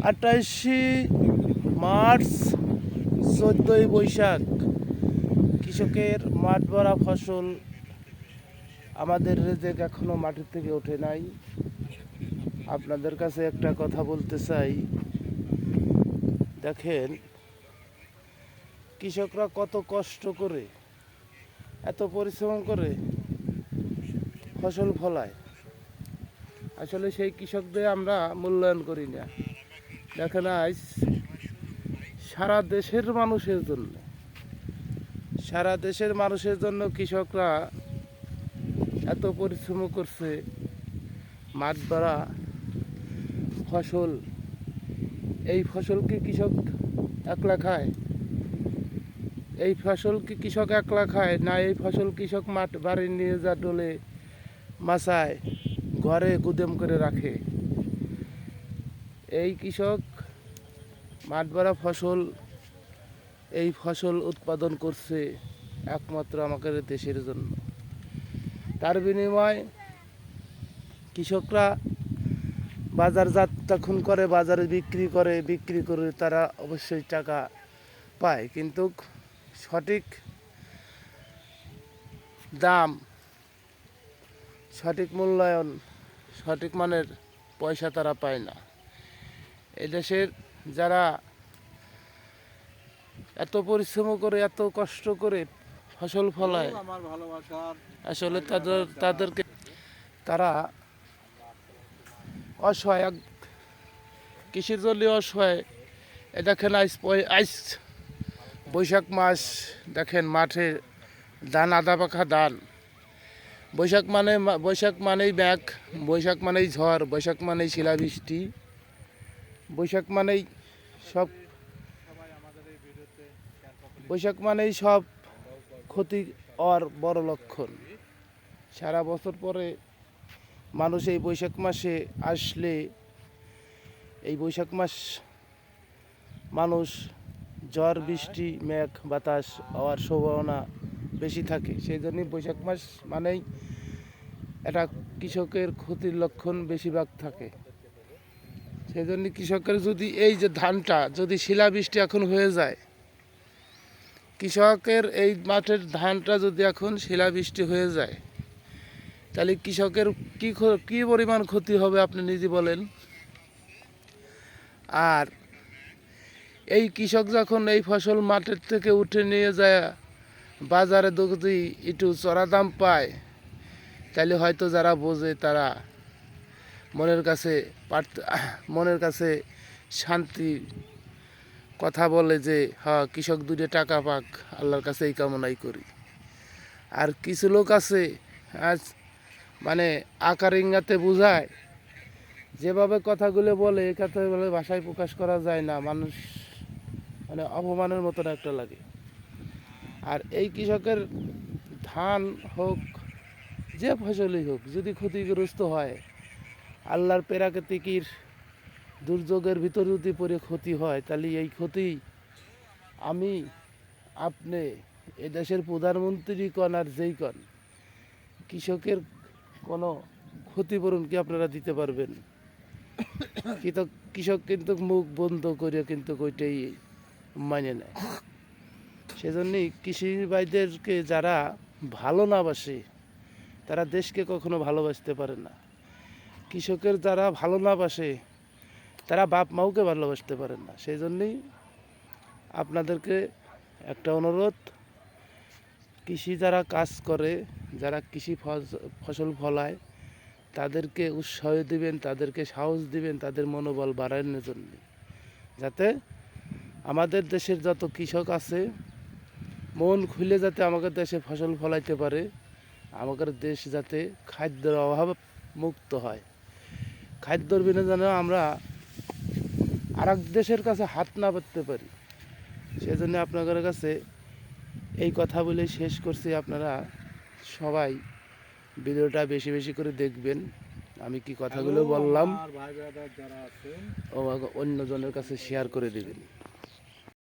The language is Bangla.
28 মার্চ 14ই বৈশাখ কৃষকের মাঠ ভরা ফসল, আমাদের রেজেক এখনো মাটির থেকে ওঠে নাই। আপনাদের কাছে একটা কথা বলতে চাই, দেখেন কৃষকরা কত কষ্ট করে, এত পরিশ্রম করে ফসল ফলায়। আসলে সেই কৃষকদের আমরা মূল্যায়ন করি না। দেখেন আজ সারা দেশের মানুষের জন্য কৃষকরা এত পরিশ্রম করছে। মাঠ ভরা ফসল, এই ফসল কি কৃষক একলা খায়? এই ফসল কি কৃষক একলা খায় না? এই ফসল কৃষক মাঠ বাড়ি নিয়ে যা ডোলে মাচায় ঘরে গুদাম করে রাখে। এই কৃষক মাঠ ভরা ফসল, এই ফসল উৎপাদন করছে একমাত্র আমাদের দেশের জন্য। তার বিনিময়ে কৃষকরা বাজারজাত তখন করে, বাজারে বিক্রি করে তারা অবশ্যই টাকা পায়, কিন্তু সঠিক দাম, সঠিক মূল্যায়ন, সঠিক মানের পয়সা তারা পায় না। এই দেশের যারা এত পরিশ্রম করে, এত কষ্ট করে ফসল ফলায়, আসলে তারা অসহায়, কৃষির জন্য অসহায়। দেখেন আজ বৈশাখ মাস, দেখেন মাঠে ধান, আধা পাখা ধান। বৈশাখ মানেই মেঘ, বৈশাখ মানেই ঝড়, বৈশাখ মানেই শিলাবৃষ্টি, বৈশাখ মানেই সব ক্ষতি আর বড় লক্ষণ। সারা বছর পরে মানুষ এই বৈশাখ মাসে আসলে, এই বৈশাখ মাস মানুষ ঝড় বৃষ্টি মেঘ বাতাস হওয়ার সম্ভাবনা বেশি থাকে। সেই জন্যই বৈশাখ মাস মানেই এটা কৃষকের ক্ষতির লক্ষণ বেশিরভাগ থাকে। সেই জন্য কৃষকের যদি এই যে ধানটা যদি শিলাবৃষ্টি এখন হয়ে যায়, কৃষকের এই মাঠের ধানটা যদি এখন শিলাবৃষ্টি হয়ে যায়, তাহলে কৃষকের কি পরিমাণ ক্ষতি হবে আপনি নিজে বলেন। আর এই কৃষক যখন এই ফসল মাঠের থেকে উঠে নিয়ে যায় বাজারে যদি একটু চড়া দাম পায়, তাহলে হয়তো যারা বোঝে তারা মনের কাছে শান্তি কথা বলে যে হ্যাঁ, কৃষক দুটো টাকা পাক, আল্লাহর কাছে এই কামনাই করি। আর কিছু লোক আছে আজ মানে আকার ইঙ্গাতে বোঝায়, যেভাবে কথাগুলো বলে এই কথা বলে ভাষায় প্রকাশ করা যায় না, মানুষ মানে অপমানের মতন একটা লাগে। আর এই কৃষকের ধান হোক, যে ফসলই হোক, যদি ক্ষতিগ্রস্ত হয়, আল্লাহর প্রাকৃতিক দুর্যোগের ভিতরে যদি পড়ে ক্ষতি হয়, তাহলে এই ক্ষতি আমি, আপনি, এ দেশের প্রধানমন্ত্রী কন আর যেই কন, কৃষকের কোনো ক্ষতিপূরণ কি আপনারা দিতে পারবেন? কিন্তু কৃষক কিন্তু মুখ বন্ধ করে কিন্তু ওইটাই মানে নেয়। সেজন্যই কৃষি ভাইদেরকে যারা ভালো না বাসে, তারা দেশকে কখনো ভালোবাসতে পারে না। কৃষকের যারা ভালো না বাসে, তারা বাপ মাওকে ভালোবাসতে পারেন না। সেই জন্যই আপনাদেরকে একটা অনুরোধ, কৃষি যারা কাজ করে, যারা কৃষি ফসল ফলায়, তাদেরকে উৎসাহ দিবেন, তাদেরকে সাহস দিবেন, তাদের মনোবল বাড়ানোর জন্য, যাতে আমাদের দেশের যত কৃষক আছে মন খুলে যাতে আমাদের দেশে ফসল ফলাইতে পারে, আমাদের দেশ যাতে খাদ্যের অভাব মুক্ত হয়। খাদ্যর বিনা যেন আমরা আর এক দেশের কাছে হাত না পাততে পারি। সেজন্য আপনাদের কাছে এই কথা বলে শেষ করছি। আপনারা সবাই ভিডিওটা বেশি বেশি করে দেখবেন। আমি কি কথাগুলো বললাম অন্যজনের কাছে শেয়ার করে দেবেন।